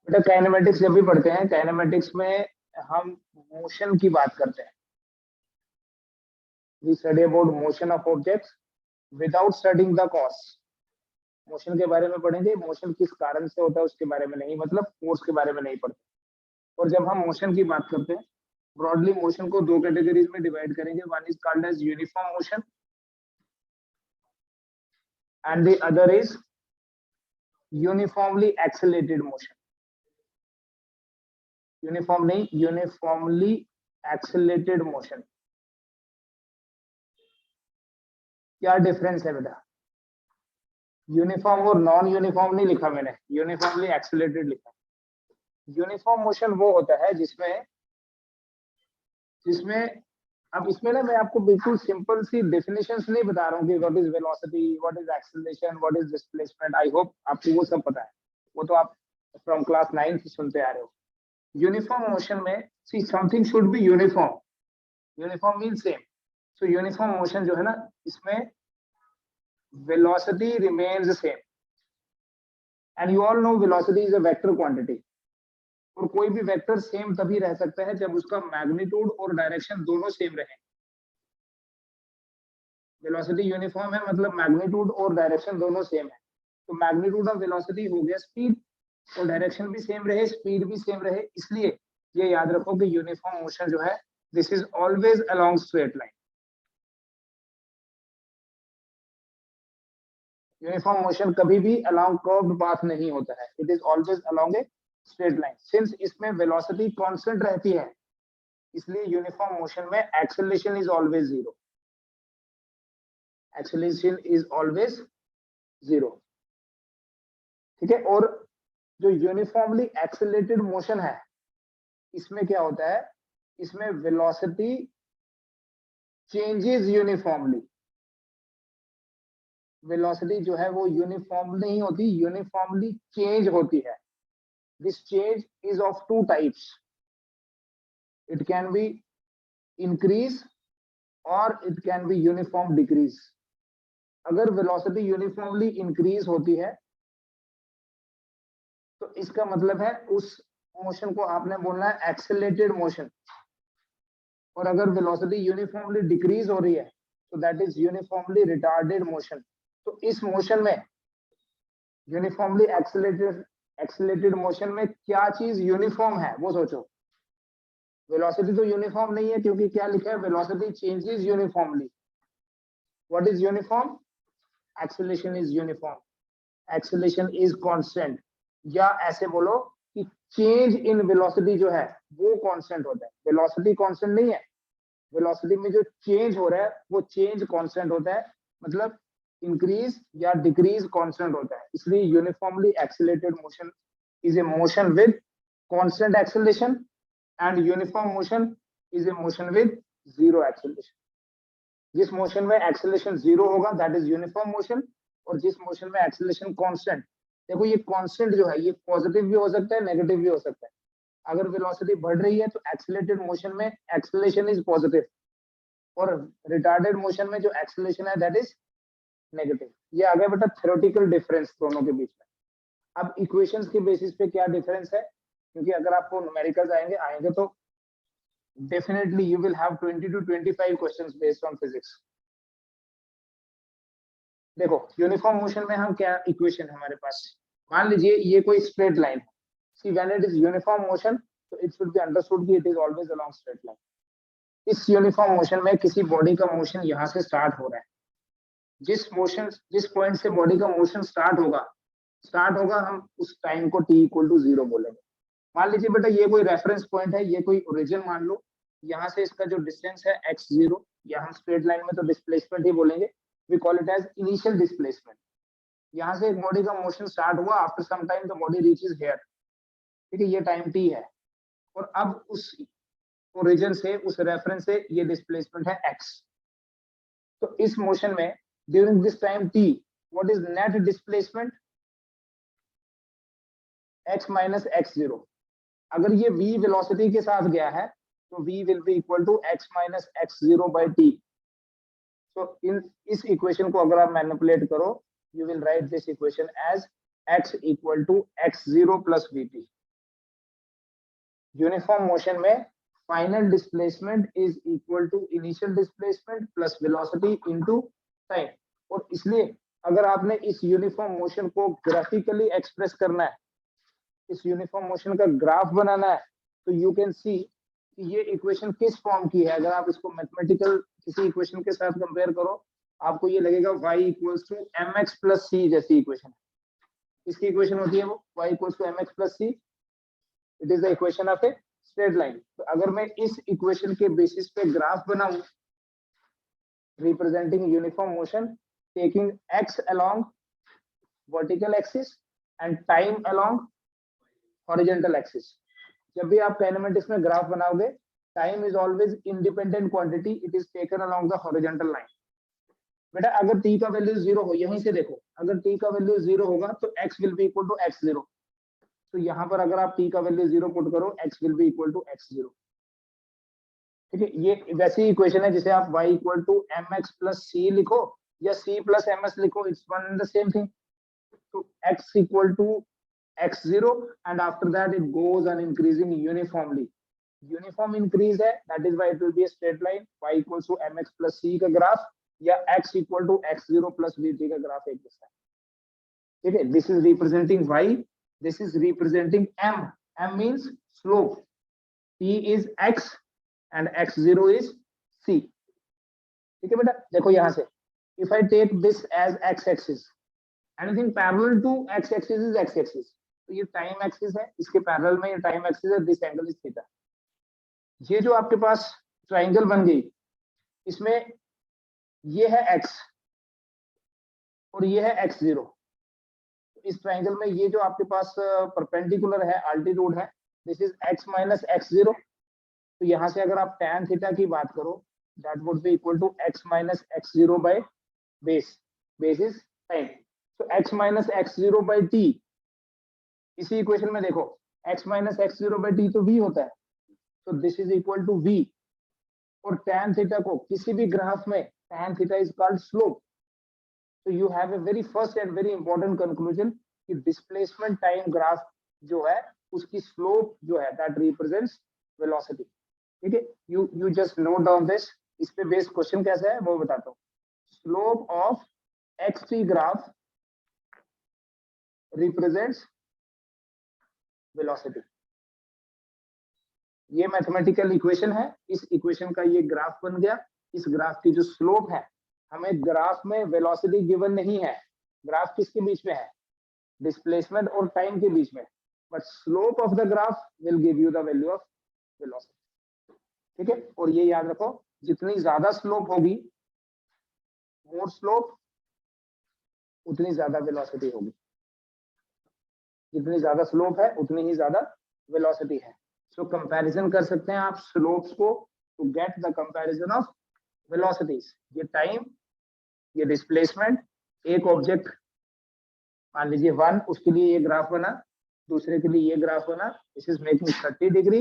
बेटा काइनेमेटिक्स जब भी पढ़ते हैं, काइनेमेटिक्स में हम मोशन की बात करते हैं। We study about motion of objects without studying the cause. Motion के बारे में पढ़ेंगे, मोशन किस कारण से होता है उसके बारे में नहीं, मतलब फोर्स के बारे में नहीं पढ़ते। और जब हम मोशन की बात करते हैं, ब्रॉडली मोशन को दो कैटेगरीज में डिवाइड करेंगे। One is called as uniform motion and the other is uniformly accelerated motion. Uniform नहीं, यूनिफॉर्मली एक्सेलरेटेड मोशन। क्या डिफरेंस है बेटा? यूनिफॉर्म और नॉन यूनिफॉर्म नहीं लिखा मैंने, यूनिफॉर्मली एक्सेलरेटेड लिखा। यूनिफॉर्म मोशन वो होता है जिसमें जिसमें अब इसमें ना मैं आपको बिल्कुल सिंपल सी डेफिनेशंस नहीं बता रहा हूँ कि what is velocity, what is acceleration, what is displacement. I hope आपको वो सब पता है, वो तो आप फ्रॉम क्लास 9 से सुनते आ रहे हो। यूनिफॉर्म मोशन में see something should be uniform. Uniform mean same. So uniform motion जो है ना, इसमें velocity remains same and you all know velocity is a vector quantity. और कोई भी वेक्टर सेम तभी रह सकता है जब उसका मैग्नीट्यूड और डायरेक्शन दोनों सेम रहे। वेलोसिटी यूनिफॉर्म है मतलब मैग्नीट्यूड और डायरेक्शन दोनों सेम है। तो मैग्नीट्यूड ऑफ वेलोसिटी हो गया स्पीड, और डायरेक्शन भी सेम रहे, स्पीड भी सेम रहे। इसलिए ये याद रखो कि यूनिफॉर्म मोशन जो है, this is always along straight line. Uniform motion कभी भी अलोंग कर्व्ड पाथ नहीं होता है, it is always along A straight line. Since इसमें वेलोसिटी कांस्टेंट रहती है, इसलिए यूनिफॉर्म मोशन में acceleration is always zero. Acceleration is always zero, ठीक है। और जो यूनिफॉर्मली एक्सेलरेटेड मोशन है, इसमें क्या होता है, इसमें वेलोसिटी चेंजेस यूनिफॉर्मली। वेलोसिटी जो है वो यूनिफॉर्म नहीं होती, यूनिफॉर्मली चेंज होती है। This change is of two types, it can be increase और it can be uniform decrease. अगर वेलोसिटी यूनिफॉर्मली इंक्रीज होती है तो इसका मतलब है उस मोशन को आपने बोलना है एक्सेलरेटेड मोशन। और अगर वेलोसिटी यूनिफॉर्मली डिक्रीज हो रही है तो that is uniformly retarded motion. तो इस मोशन में, यूनिफॉर्मली एक्सेलरेटेड मोशन में क्या चीज यूनिफॉर्म है वो सोचो। वेलोसिटी तो यूनिफॉर्म नहीं है, क्योंकि क्या लिखा है, velocity changes uniformly. What is uniform? Acceleration is uniform, acceleration is constant. या ऐसे बोलो कि चेंज इन वेलोसिटी जो है वो कांस्टेंट होता है। वेलोसिटी कांस्टेंट नहीं है, वेलोसिटी में जो चेंज हो रहा है वो चेंज कांस्टेंट होता है, मतलब इंक्रीज या डिक्रीज कांस्टेंट होता है। इसलिए uniformly accelerated motion is a motion with constant acceleration and uniform motion is a motion with zero acceleration. जिस मोशन में एक्सेलरेशन जीरो होगा दैट इज यूनिफॉर्म मोशन, और जिस मोशन में एक्सेलरेशन कांस्टेंट, देखो ये कांस्टेंट जो है ये पॉजिटिव भी हो सकता है, नेगेटिव भी हो सकता है। अगर वेलोसिटी बढ़ रही है तो एक्सेलरेटेड मोशन में एक्सेलरेशन इज पॉजिटिव, और रिटार्डेड मोशन में जो एक्सेलरेशन है दैट इज नेगेटिव। ये आ गया बेटा थ्योरेटिकल डिफरेंस दोनों के बीच में। अब इक्वेशंस के बेसिस पे क्या डिफरेंस है, क्योंकि अगर आपको न्यूमेरिकल्स आएंगे तो definitely you will have 20 to 25 questions based on physics. देखो यूनिफॉर्म मोशन में हम क्या इक्वेशन है हमारे पास, मान लीजिए ये कोई स्ट्रेट लाइन है। See when it is uniform motion तो इट शुड बी अंडरस्टूड कि it is always along straight line. इस यूनिफॉर्म मोशन में किसी बॉडी का मोशन यहां से स्टार्ट हो रहा है। जिस पॉइंट से बॉडी का मोशन स्टार्ट होगा हम उस टाइम को t इक्वल टू 0 बोलेंगे। मान लीजिए बेटा ये कोई रेफरेंस पॉइंट है, ये कोई ओरिजिन मान लो, यहाँ से इसका जो डिस्टेंस है x0, या हम स्ट्रेट लाइन में तो डिस्प्लेसमेंट ही बोलेंगे, we call it as initial displacement. यहाँ से एक बॉडी का मोशन स्टार्ट हुआ, after some time the body reaches here, ठीक है, ये टाइम t है। और अब उस ओरिजिन से, उस रेफरेंस से ये डिस्प्लेसमेंट है x। तो इस मोशन में during this time t, what is net displacement? x minus x0। अगर ये v वेलोसिटी के साथ गया है तो v will be equal to x minus x0 by t। तो इस इक्वेशन को अगर आप मैनिपुलेट करो, you will write this equation as x equal to x0 plus vt। Uniform motion में final displacement is equal to initial displacement plus velocity into time. और इसलिए अगर आपने इस यूनिफॉर्म मोशन को ग्राफिकली एक्सप्रेस करना है, इस यूनिफॉर्म मोशन का ग्राफ बनाना है, तो यू कैन सी कि ये इक्वेशन किस फॉर्म की है। अगर आप इसको मैथमेटिकल किसी इक्वेशन के साथ कंपेयर करो, आपको ये लगेगा y equals to mx plus c जैसी इक्वेशन। इसकी इक्वेशन होती है वो y equals to mx plus c. It is the equation of a straight line. तो अगर मैं इस इक्वेशन के बेसिस पे ग्राफ बनाऊं representing uniform motion taking x along vertical axis and time along horizontal axis, जब भी आप काइनेमेटिक्स में ग्राफ बनाओगे, time is always independent quantity, it is taken along the horizontal line. बेटा अगर t का वैल्यू 0 हो, यहीं से देखो, अगर t का वैल्यू 0 होगा तो x will be equal to x0। तो यहाँ पर अगर आप t का वैल्यू 0 पुट करो, x will be equal to x0। ठीक है, ये वैसी इक्वेशन है जिसे आप y equal to mx plus c लिखो या c प्लस ms लिखो, it's one and the same thing. तो x equal to x0 and after that it goes on increasing uniformly. Uniform increase है, that is why it will be a straight line. y equals to mx plus c का graph या x equal to x0 plus vt का graph एक जैसा है। ठीक है, this is representing y, this is representing m। m means slope, t is x and x0 is c। ठीक है बेटा, देखो यहां से if I take this as x axis, anything parallel to x axis is x axis। तो ये time axis है, इसके पैरेलल में ये टाइम एक्सिस है, दिस एंगल इज थीटा। ये जो आपके पास ट्राइंगल बन गई, इसमें ये है x और ये है x0। इस ट्राइंगल में ये जो आपके पास परपेंडिकुलर है, अल्टीट्यूड है, this is x minus x0। तो यहाँ से अगर आप tan थीटा की बात करो, that would be equal to x minus x0 by base, base is time. तो x minus x0 by t, इसी इक्वेशन में देखो x minus x0 by t तो v होता है, तो this is equal to v। और tan थीटा को किसी भी ग्राफ में tan theta is called slope. तो you have a very first and very important conclusion कि डिस्प्लेसमेंट टाइम ग्राफ जो है उसकी स्लोप जो है दैट रिप्रेजेंट्स वेलोसिटी। ठीक है, you just note down this. इस पे बेस्ड क्वेश्चन कैसा है वो बताता हूँ। Slope of xt graph represents velocity. ये मैथमेटिकल इक्वेशन है, इस इक्वेशन का ये ग्राफ बन गया। इस ग्राफ की जो स्लोप है, हमें ग्राफ में वेलोसिटी गिवन नहीं है, ग्राफ किसके बीच में है, डिस्प्लेसमेंट और टाइम के बीच में, but slope of the graph will give you the value of velocity. ठीक है, और ये याद रखो, जितनी ज्यादा स्लोप होगी, मोर स्लोप, उतनी ज्यादा वेलोसिटी होगी। जितनी ज्यादा स्लोप है उतनी ही ज्यादा वेलोसिटी है। सो कंपैरिजन कर सकते हैं आप स्लोप्स को to get the comparison of velocities. ये टाइम, ये डिस्प्लेसमेंट, एक ऑब्जेक्ट मान लीजिए 1, उसके लिए ये ग्राफ बना, दूसरे के लिए ये ग्राफ बना, this is making 30 degree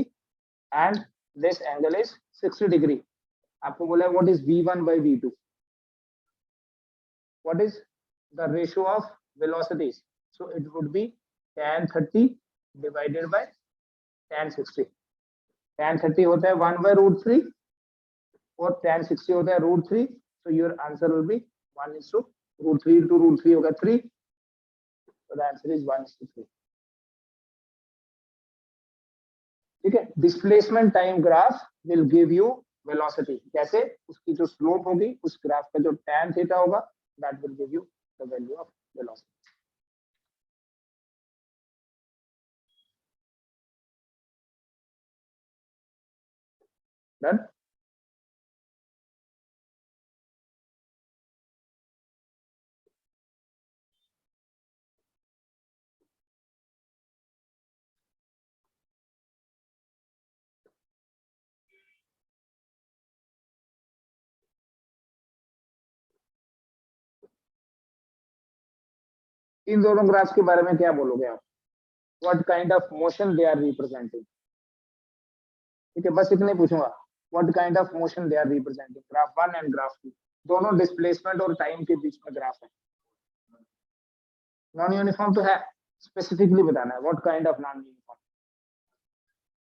and this angle is 60 degree. आपको बोला what is v1 by v2, what is the ratio of velocities, so it would be tan 30 divided by tan 60। tan 30 होता है 1/√3 और tan 60 होता है √3। so your answer will be 1/√3 into √3 होगा 3, so the answer is 1/3। ठीक है, displacement time graph will give you velocity. कैसे, उसकी जो स्लोप होगी, उस ग्राफ का जो tan थीटा होगा, that will give you the value of velocity. Done. इन दोनों ग्राफ्स के बारे में क्या बोलोगे आप, what kind of motion they are representing. ठीक है, बस इतने पूछूंगा, what kind of motion they are representing, graph 1 and graph 2, दोनों डिस्प्लेसमेंट और टाइम के बीच में ग्राफ है। नॉन यूनिफॉर्म तो है, स्पेसिफिकली बताना है what kind of non uniform.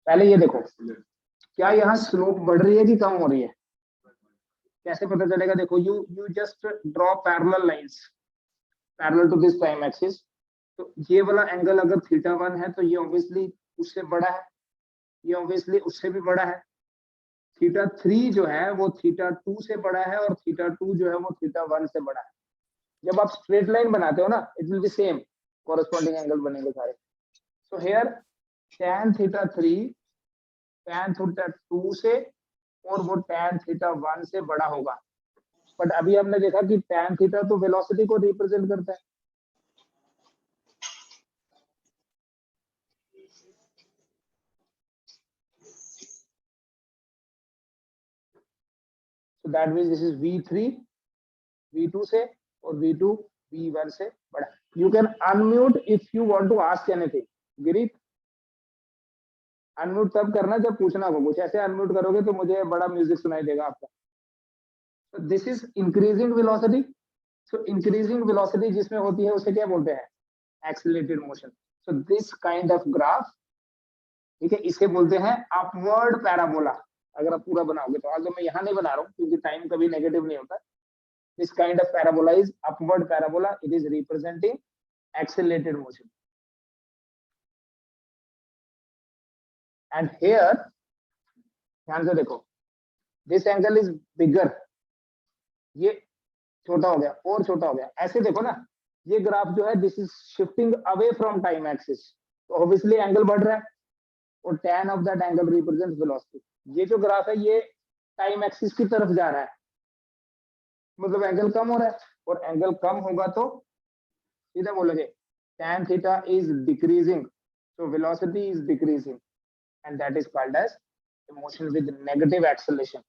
पहले ये देखो, क्या यहाँ स्लोप बढ़ रही है कि कम हो रही है? कैसे पता चलेगा? देखो, you just draw parallel lines parallel to this time axis. तो ये वाला एंगल अगर θ1 है तो ये ऑब्वियसली उससे बड़ा है, ये ऑब्वियसली उससे भी बड़ा है। θ3 जो है वो θ2 से बड़ा है और θ2 जो है वो θ1 से बड़ा है। जब आप स्ट्रेट लाइन बनाते हो ना, it will B same, corresponding angle बनेंगे सारे। सो हियर tan θ3 tan θ2 से और वो tan θ1 से बड़ा होगा। बट अभी हमने देखा कि tan थीटा तो वेलोसिटी को रिप्रेजेंट करता है। So that means this is V3 V2 से और V2 V1 से बड़ा। You can unmute if you want to ask anything. गिरीत, अनम्यूट तब करना जब पूछना हो कुछ। ऐसे अनम्यूट करोगे तो मुझे बड़ा म्यूजिक सुनाई देगा आपका। So this is increasing velocity. So increasing velocity जिसमें होती है उसे क्या बोलते हैं? Accelerated motion. So this kind of graph, ठीक है, इसे बोलते हैं अपवर्ड पैराबोला। अगर आप पूरा बनाओगे तो, आज मैं यहाँ नहीं बना रहा हूँ क्योंकि टाइम कभी नेगेटिव नहीं होता। This kind of parabola is upward parabola. It is representing accelerated motion. And here, ध्यान से देखो, this angle is bigger. ये छोटा हो गया और छोटा हो गया। ऐसे देखो ना, ये ग्राफ जो है this is shifting away from time axis. तो obviously एंगल बढ़ रहा है और tan of that angle represents velocity. ये जो ग्राफ है ये टाइम एक्सिस की तरफ जा रहा है, मतलब एंगल कम हो रहा है। और एंगल कम होगा तो सीधा बोलोगे tan theta is decreasing, so velocity is decreasing, and that is called as motion with negative acceleration.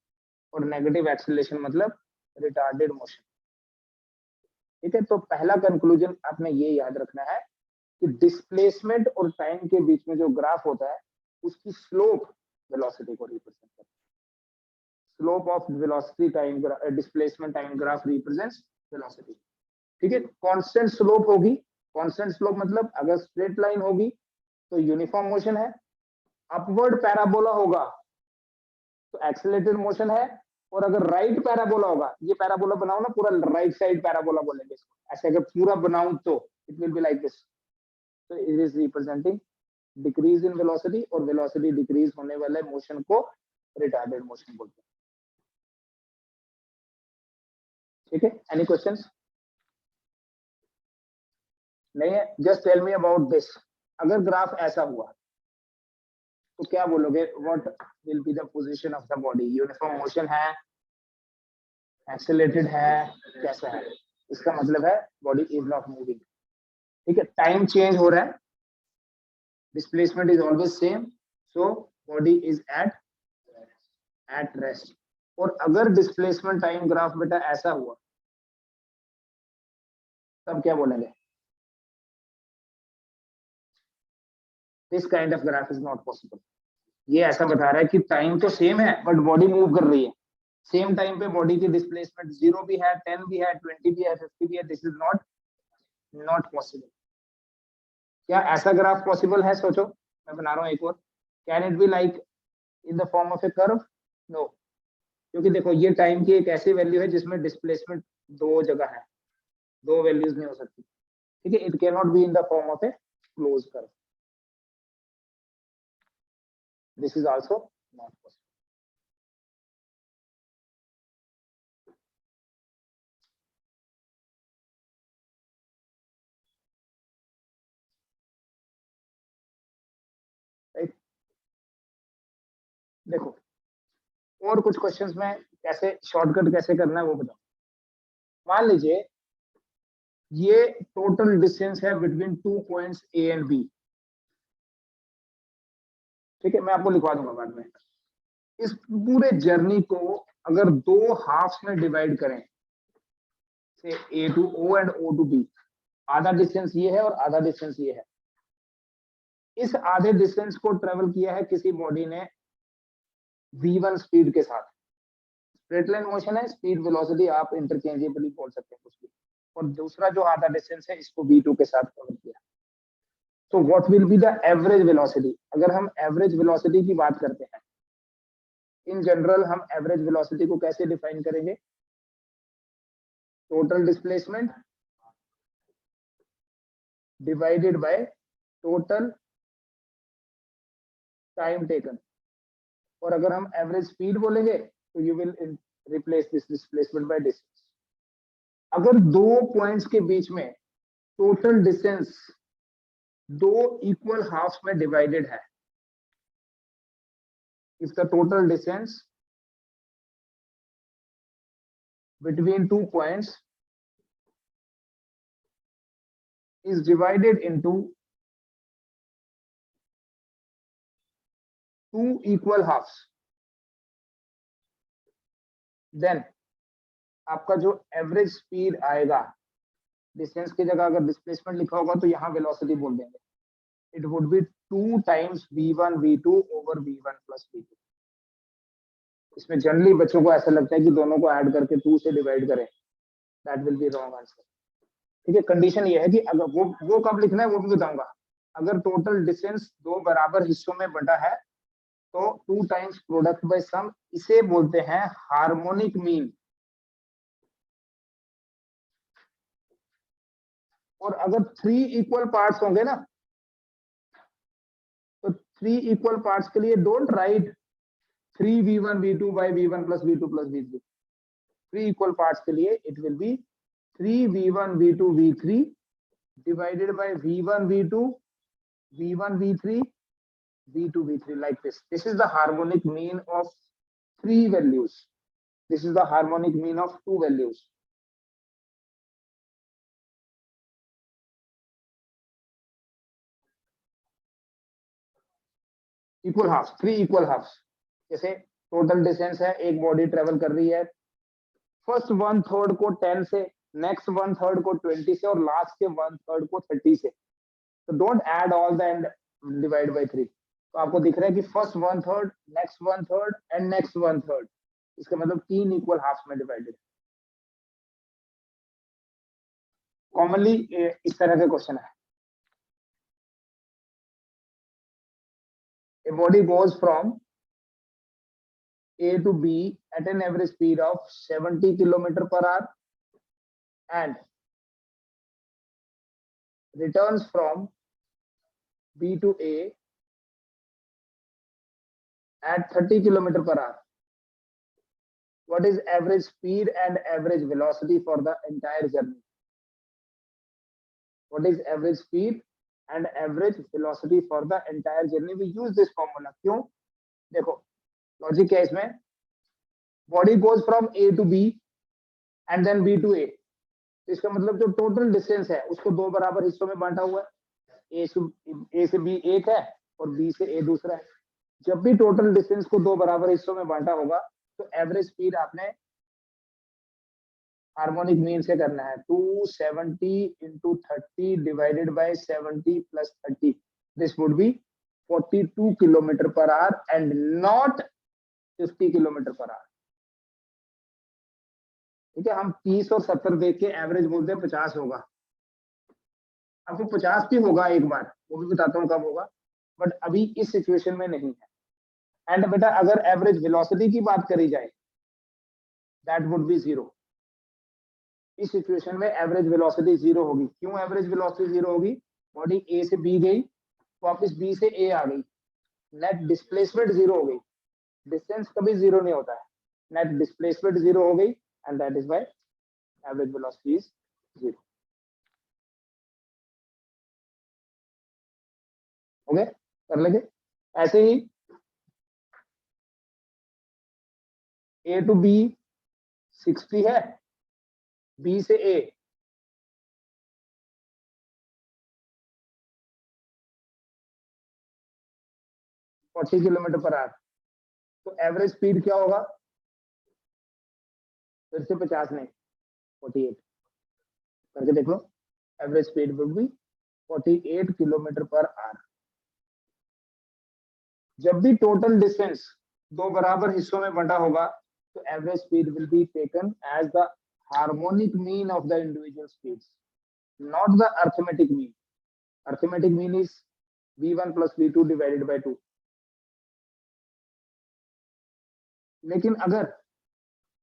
और नेगेटिव एक्सेलरेशन मतलब रिटार्डेड मोशन। ठीक है, तो पहला कंक्लूजन आपने ये याद रखना है कि डिस्प्लेसमेंट और टाइम के बीच में जो ग्राफ होता है उसकी स्लोप वेलोसिटी को रिप्रेजेंट करता है। Slope of velocity time displacement time graph represents velocity. ठीक है, कांस्टेंट स्लोप होगी। कांस्टेंट स्लोप मतलब अगर स्ट्रेट लाइन होगी तो यूनिफॉर्म मोशन है। अपवर्ड पैराबोला होगा तो एक्सेलरेटेड मोशन है। और अगर राइट पैराबोला होगा, ये पैराबोला बनाओ ना, पूरा राइट साइड पैराबोला बोलेंगे इसको। ऐसे अगर पूरा बनाऊं तो it will be like this. तो it is representing decrease in velocity, और वेलोसिटी डिक्रीज होने वाले मोशन को रिटार्डेड मोशन बोलते हैं। ठीक है, एनी क्वेश्चंस? नहीं है? Just tell me about this. अगर ग्राफ ऐसा हुआ तो क्या बोलोगे? What will be the position of the body? Uniform motion है, एक्सेलरेटेड है, कैसा है? इसका मतलब है बॉडी इज नॉट मूविंग। ठीक है, टाइम चेंज हो रहा है, displacement is always same, so body is at rest. और अगर डिस्प्लेसमेंट टाइम ग्राफ बेटा ऐसा हुआ तब क्या बोलेंगे? This kind of graph is not possible. ये ऐसा बता रहा है कि टाइम तो सेम है बट बॉडी मूव कर रही है। सेम टाइम पे बॉडी की डिस्प्लेसमेंट 0 भी है, 10 भी है, 20 भी है, 50 भी है। This is not possible. क्या ऐसा ग्राफ पॉसिबल है? सोचो, मैं बना रहा हूँ एक और। Can it be like in the form of a curve? No, क्योंकि देखो ये टाइम की एक ऐसी वैल्यू है जिसमें डिस्प्लेसमेंट दो जगह है, दो वैल्यूज नहीं हो सकती। ठीक है, it can not be in the form of A close curve. This is also not possible. Right, देखो और कुछ क्वेश्चंस में कैसे शॉर्टकट कैसे करना है वो बताओ। मान लीजिए ये टोटल डिस्टेंस है between 2 points A and B. ठीक है, मैं आपको लिखवा दूंगा बाद में। इस पूरे जर्नी को अगर दो हाफ में डिवाइड करें, से A to O and O to B, आधा डिस्टेंस ये है और आधा डिस्टेंस ये है। इस आधे डिस्टेंस को ट्रेवल किया है किसी बॉडी ने v1 स्पीड के साथ। स्ट्रेट लाइन मोशन है, स्पीड वेलोसिटी आप इंटरचेंजेबली बोल सकते हैं कुछ भी। और दूसरा जो आधा डिस्टेंस है इसको v2 के साथ कवर किया। So what will be the average velocity? अगर हम average velocity की बात करते हैं, in general हम average velocity को कैसे define करेंगे? Total displacement divided by total time taken. और अगर हम average speed बोलेंगे तो you will replace this displacement by distance. अगर दो points के बीच में total distance दो equal halves में divided है, if the total distance between 2 points is divided into 2 equal halves, then आपका जो एवरेज स्पीड आएगा, डिस्टेंस की जगह अगर डिस्प्लेसमेंट लिखा होगा तो यहाँ वेलोसिटी बोल देंगे, it would be 2 times v1 v2 over v1 plus v2. इसमें जनरली बच्चों को ऐसा लगता है कि दोनों को ऐड करके 2 से डिवाइड करें, that will be wrong answer. ठीक है, कंडीशन ये है कि अगर वो कब लिखना है वो भी बताऊंगा. अगर टोटल डिस्टेंस दो बराबर हिस्सों में बंटा है तो 2 times प्रोडक्ट बाय सम, इसे बोलते हैं हार्मोनिक मीन. और अगर 3 इक्वल पार्ट्स होंगे ना, तो 3 इक्वल पार्ट्स के लिए don't write 3v1 v2 by v1 plus v2 plus v3. 3 equal parts के लिए it will B 3v1 v2 v3 divided by v1 v2 v1 v3 v2 v3, like this. This is the harmonic mean of 3 values. This is the harmonic mean of 2 values. Equal half, 3 equal half. जैसे total distance है, एक body travel कर रही है, first 1/3 को 10 से, next 1/3 को 20 से और लास्ट के 1/3 को 30 से. तो don't add all the end divide by 3. तो आपको दिख रहा है कि फर्स्ट 1/3, नेक्स्ट 1/3 एंड नेक्स्ट 1/3, इसका मतलब 3 इक्वल हाफ में डिवाइडेड. कॉमनली इस तरह का क्वेश्चन है. A body goes from A to B at an average speed of 70 km per hour and returns from B to A at 30 km per hour. What is average speed and average velocity for the entire journey? What is average speed and average velocity for the entire journey? We use this formula. क्यों? देखो logic क्या है इसमें. Body goes from A to B and then B to A. इसका मतलब जो total distance है उसको दो बराबर हिस्सों में बांटा हुआ है. A से B एक है और B से A दूसरा है. जब भी टोटल डिस्टेंस को दो बराबर हिस्सों में बांटा होगा तो एवरेज स्पीड आपने हार्मोनिक मीन से करना है. 270 into 30 divided by 70 plus 30. This would be 42 km per hour and not 50 km per hour. ठीक है, हम 30 और 70 देख के एवरेज बोलते हैं 50 होगा. आपको 50 भी होगा एक बार, वो भी बताता हूँ कब होगा, बट अभी इस सिचुएशन में नहीं है. एंड बेटा अगर एवरेज वेलोसिटी की बात करी जाए, दैट वुड बी 0. इस सिचुएशन में एवरेज वेलोसिटी 0 होगी. क्यों एवरेज वेलोसिटी 0 होगी? बॉडी A से B गई, वापस B से A आ गई, नेट डिस्प्लेसमेंट 0 हो गई. डिस्टेंस कभी 0 नहीं होता है, नेट डिस्प्लेसमेंट 0 हो गई and that is why average velocity is 0. Okay, कर लेंगे. ऐसे ही A to B 60 है, B से A 40 km per hour. तो एवरेज स्पीड क्या होगा? फिर से 50 नहीं, 48 करके देख लो. Average speed will be 48 km per hour. जब भी टोटल डिस्टेंस दो बराबर हिस्सों में बंटा होगा तो average speed will be taken as the harmonic mean of the individual speeds, not the arithmetic mean. Arithmetic mean is v1 plus v2 divided by 2. लेकिन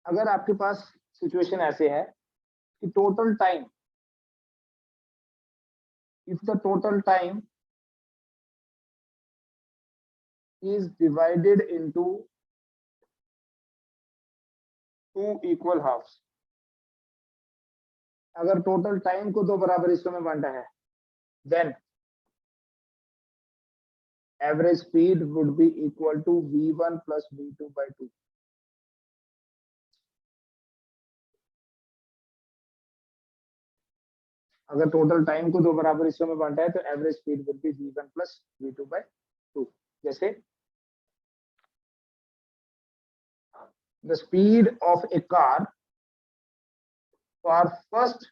अगर आपके पास सिचुएशन ऐसे है कि total time, if the total time is divided into 2 equal halves, अगर total time को 2 बराबर हिस्सों में बांटा है, then average speed would be equal to v1 plus v2 by 2. अगर टोटल टाइम को 2 बराबर हिस्सों में बांटा है तो average speed would be v1 plus v2 by 2. जैसे the speed of a car for first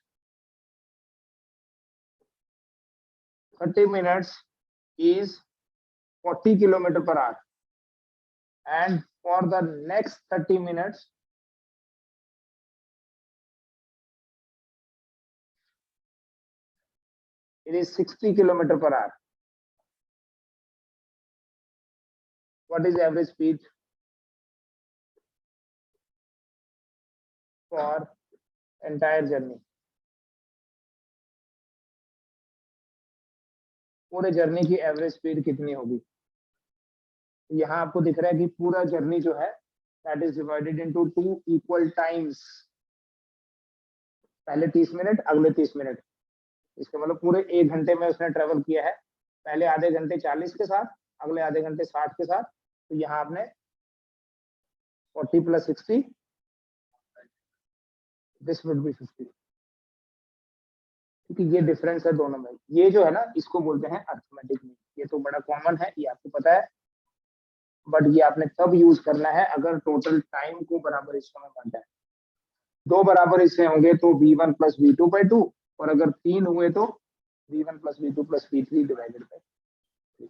30 minutes is 40 km per hour, and for the next 30 minutes it is 60 km per hour. What is average speed for entire journey? पूरे journey की average speed कितनी होगी? यहाँ आपको दिख रहा है कि पूरा जर्नी जो है that is divided into 2 equal times. पहले 30 मिनट, अगले 30 मिनट. इसका मतलब पूरे 1 घंटे में उसने ट्रेवल किया है. पहले आधे घंटे 40 के साथ, अगले आधे घंटे 60 के साथ. तो यहाँ आपने 40 plus 60, दिस वुड बी 50. क्योंकि ये डिफरेंस है दोनों में. ये जो है ना, इसको बोलते हैं अर्थमेटिक मीन. ये तो बड़ा कॉमन है, ये आपको पता है, बट ये आपने तब यूज करना है अगर टोटल टाइम को बराबर हिस्सों में बांटा है. 2 बराबर हिस्से होंगे तो v1 plus v2 by 2, और अगर 3 हुए तो v1 plus v2 plus v3 divided by 3.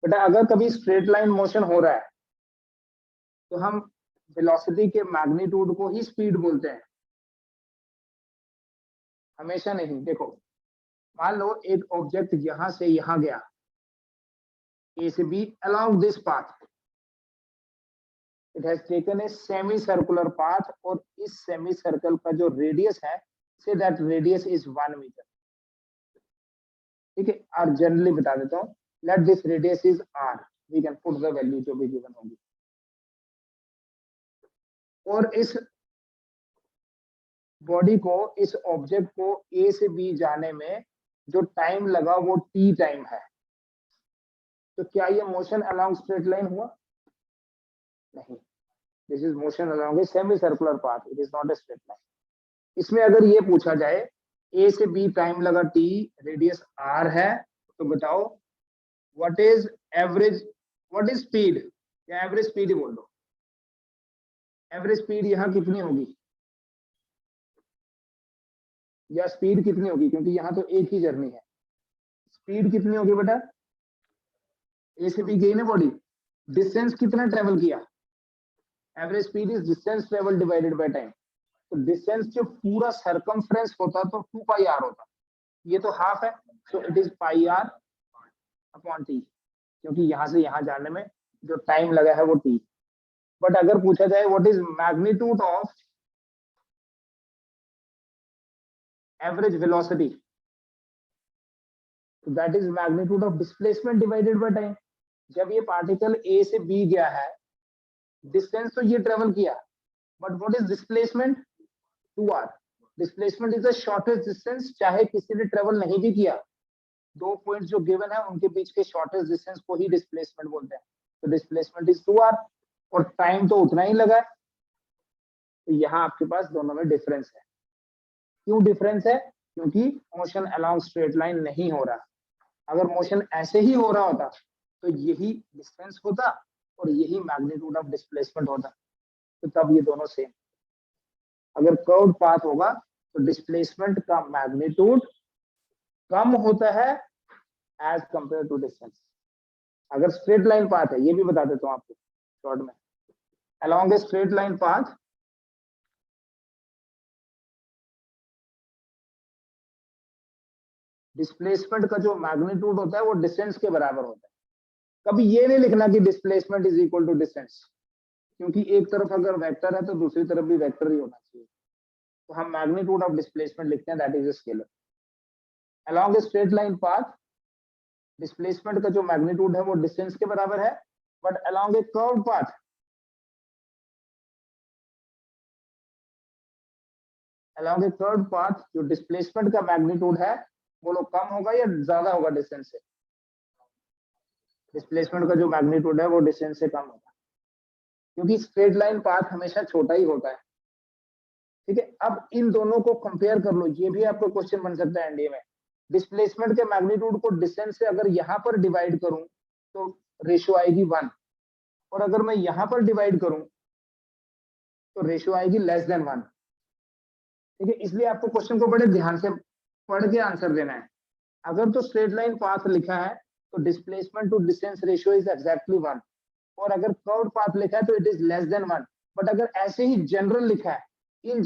बेटा अगर कभी स्ट्रेट लाइन मोशन हो रहा है तो हम वेलोसिटी के मैग्नीट्यूड को ही स्पीड बोलते हैं, हमेशा नहीं. देखो मान लो एक ऑब्जेक्ट यहां से यहां गया, ए से B along this path. It has taken a semi circular path, और इस सेमी सर्कल का जो रेडियस है, say that radius is 1 metre. ठीक है, और जनरली बता देता हूं, let this radius is r. We can put the value जो भी गिवन होगी. और इस बॉडी को, इस ऑब्जेक्ट को ए से बी जाने में जो टाइम लगा वो t टाइम है. तो क्या ये मोशन अलोंग स्ट्रेट लाइन हुआ? नहीं. This is motion along A semi circular path. It is not a straight line. इसमें अगर ये पूछा जाए ए से बी टाइम लगा t, रेडियस r है, तो बताओ what is average, what is speed, या एवरेज स्पीड ही बोल दो. एवरेज स्पीड यहाँ कितनी होगी, या स्पीड कितनी होगी, क्योंकि यहाँ तो एक ही जर्नी है. स्पीड कितनी होगी बेटा? ए से बी गई ना बॉडी, डिस्टेंस कितना ट्रेवल किया? Average speed is distance travel divided by time. तो डिस्टेंस जो पूरा सरकमफ्रेंस होता तो 2 पाई r होता. ये तो हाफ है, so it is pi r upon t, क्योंकि यहाँ से यहाँ जाने में जो टाइम लगा है वो t. बट अगर पूछा जाए what is magnitude of average velocity, तो that is magnitude of displacement divided by time. जब ये पार्टिकल ए से बी गया है, डिस्टेंस तो ये ट्रेवल किया, but what is displacement? 2r. Displacement is the shortest distance, चाहे किसी ने ट्रेवल नहीं भी किया. 2 पॉइंट्स जो गिवन है उनके बीच के शॉर्टेस्ट डिस्टेंस को ही डिस्प्लेसमेंट बोलते हैं. तो डिस्प्लेसमेंट इज 2r, और टाइम तो उतना ही लगा है. तो यहाँ आपके पास दोनों में डिफरेंस है. क्यों डिफरेंस है? क्योंकि मोशन अलोंग स्ट्रेट लाइन नहीं हो रहा. अगर मोशन ऐसे ही हो रहा होता तो यही डिस्टेंस होता और यही मैग्नीट्यूड ऑफ डिस्प्लेसमेंट होता, तो तब ये दोनों सेम. अगर कर्व्ड पाथ होगा तो डिस्प्लेसमेंट का मैग्नीट्यूड कम होता है एज कंपेयर टू डिस्टेंस. अगर स्ट्रेट लाइन पाथ है, ये भी बता देता हूं आपको शॉर्ट में, अलोंग ए स्ट्रेट लाइन पाथ डिस्प्लेसमेंट का जो मैग्नीट्यूड होता है वो डिस्टेंस के बराबर होता है। कभी ये नहीं लिखना कि displacement is equal to distance, क्योंकि एक तरफ अगर वेक्टर है तो दूसरी तरफ भी वेक्टर ही होना चाहिए। तो हम मैग्नीट्यूड ऑफ डिस्प्लेसमेंट लिखते हैं, that is a scalar. Along A straight line path displacement का जो मैग्नीट्यूड है वो डिस्टेंस के बराबर है, but along A curved path along A curved path जो डिस्प्लेसमेंट का मैग्नीट्यूड है वो लोग कम होगा या ज्यादा होगा डिस्टेंस से? डिस्प्लेसमेंट का जो मैग्नीट्यूड है वो डिस्टेंस से कम होगा, क्योंकि स्ट्रेट लाइन पाथ हमेशा छोटा ही होता है। ठीक है, अब इन दोनों को कंपेयर कर लो, ये भी आपको क्वेश्चन बन सकता है एनडीए में। डिस्प्लेसमेंट के मैग्नीट्यूड को डिस्टेंस से अगर यहाँ पर डिवाइड करूं तो रेशियो आएगी 1, और अगर मैं यहाँ पर डिवाइड करूं तो रेशियो आएगी लेस देन 1। ठीक है, इसलिए आपको क्वेश्चन को बड़े ध्यान से पढ़ के आंसर देना है। अगर तो स्ट्रेट लाइन पाथ लिखा है तो displacement to distance ratio is exactly 1, और अगर कर्व्ड पाथ लिखा है तो it is less than 1। But अगर ऐसे ही जनरल लिखा है, इन